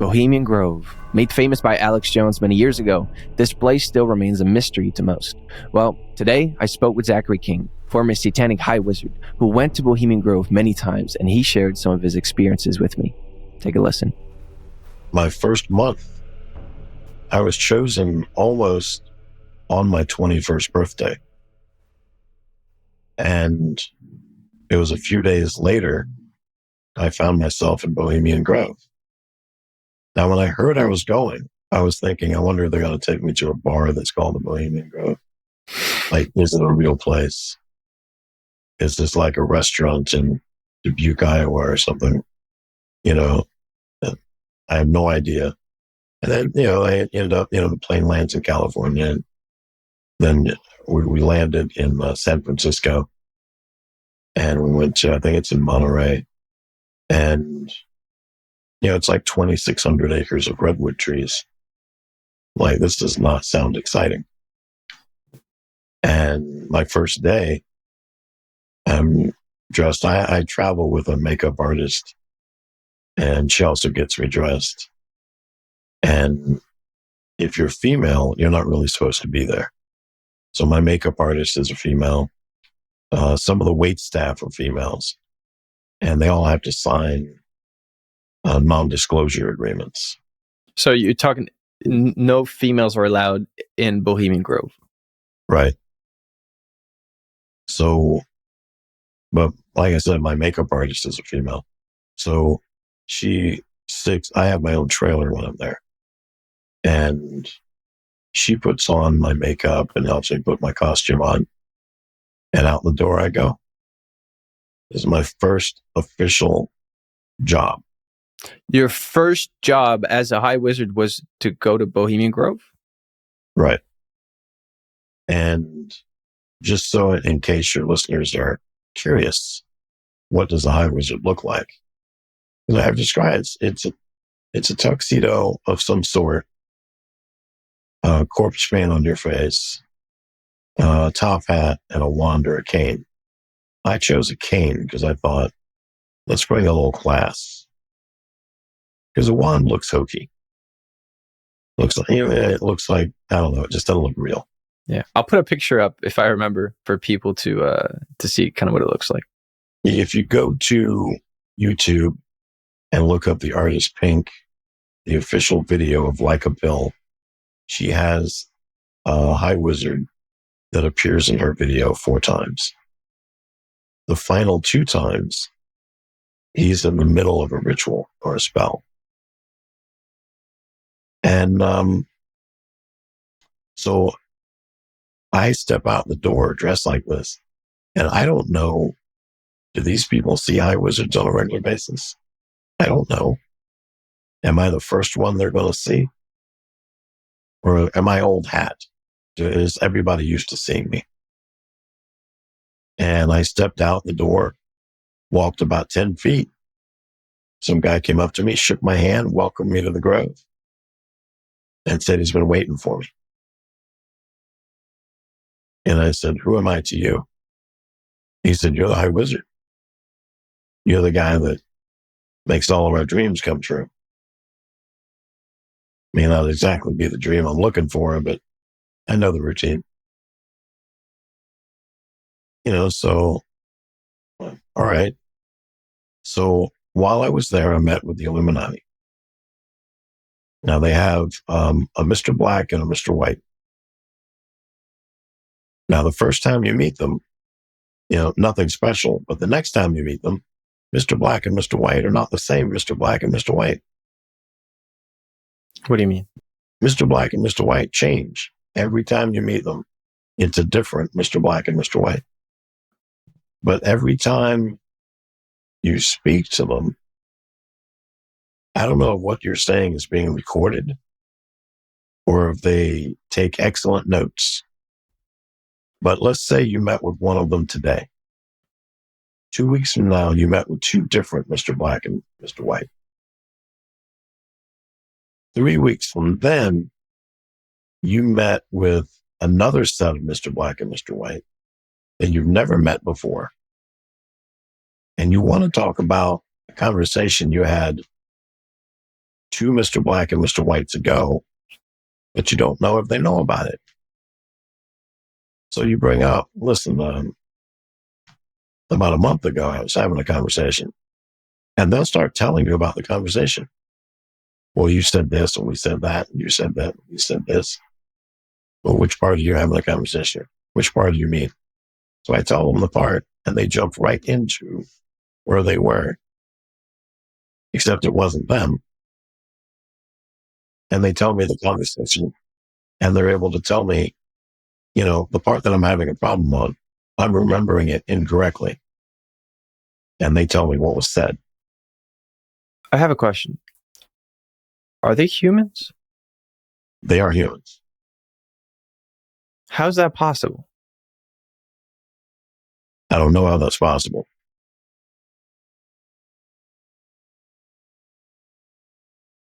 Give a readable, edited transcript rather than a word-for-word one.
Bohemian Grove. Made famous by Alex Jones many years ago, this place still remains a mystery to most. Well, today I spoke with Zachary King, former satanic high wizard, who went to Bohemian Grove many times, and he shared some of his experiences with me. Take a listen. My first month, I was chosen almost on my 21st birthday. And it was a few days later, I found myself in Bohemian Grove. Now, when I heard I was going, I was thinking, I wonder if they're going to take me to a bar that's called the Bohemian Grove. Like, is it a real place? Is this like a restaurant in Dubuque, Iowa or something? I have no idea. And then, I ended up, the plane lands in California. And then we landed in San Francisco. And we went to, I think it's in Monterey. And, it's like 2,600 acres of redwood trees. Like, this does not sound exciting. And my first day, I'm dressed. I travel with a makeup artist, and she also gets me dressed. And if you're female, you're not really supposed to be there. So my makeup artist is a female. Some of the wait staff are females, and they all have to sign non-disclosure agreements. So you're talking, no females are allowed in Bohemian Grove. Right. So, but like I said, my makeup artist is a female. So I have my own trailer when I'm there. And she puts on my makeup and helps me put my costume on. And out the door I go. This is my first official job. Your first job as a high wizard was to go to Bohemian Grove? Right. And just so in case your listeners are curious, what does a high wizard look like? As I've described, it's a tuxedo of some sort, a corpse paint on your face, a top hat, and a wand or a cane. I chose a cane because I thought, let's bring a little class. Because a wand looks hokey. It looks like, I don't know, it just doesn't look real. Yeah. I'll put a picture up if I remember for people to see kind of what it looks like. If you go to YouTube and look up the artist Pink, the official video of Like a Pill, she has a high wizard that appears in her video 4 times. The final 2 times, he's in the middle of a ritual or a spell. And so I step out the door dressed like this, and I don't know, do these people see high wizards on a regular basis? I don't know. Am I the first one they're going to see? Or am I old hat? Is everybody used to seeing me? And I stepped out the door, walked about 10 feet. Some guy came up to me, shook my hand, welcomed me to the Grove, and said he's been waiting for me. And I said, who am I to you? He said, you're the high wizard. You're the guy that makes all of our dreams come true. May not exactly be the dream I'm looking for, but I know the routine. So, all right. So while I was there, I met with the Illuminati. Now they have a Mr. Black and a Mr. White. Now, the first time you meet them, nothing special. But the next time you meet them, Mr. Black and Mr. White are not the same Mr. Black and Mr. White. What do you mean? Mr. Black and Mr. White change every time you meet them. It's a different Mr. Black and Mr. White. But every time you speak to them, I don't know if what you're saying is being recorded or if they take excellent notes. But let's say you met with one of them today. 2 weeks from now, you met with 2 different Mr. Black and Mr. White. 3 weeks from then, you met with another set of Mr. Black and Mr. White that you've never met before. And you want to talk about a conversation you had to Mr. Black and Mr. White to go, but you don't know if they know about it. So you bring up, listen, about a month ago, I was having a conversation, and they'll start telling you about the conversation. Well, you said this, and we said that, and you said that, and you said this. Well, which part are you having a conversation? Which part do you mean? So I tell them the part, and they jump right into where they were, except it wasn't them. And they tell me the conversation, and they're able to tell me, the part that I'm having a problem on, I'm remembering it incorrectly. And they tell me what was said. I have a question. Are they humans? They are humans. How's that possible? I don't know how that's possible.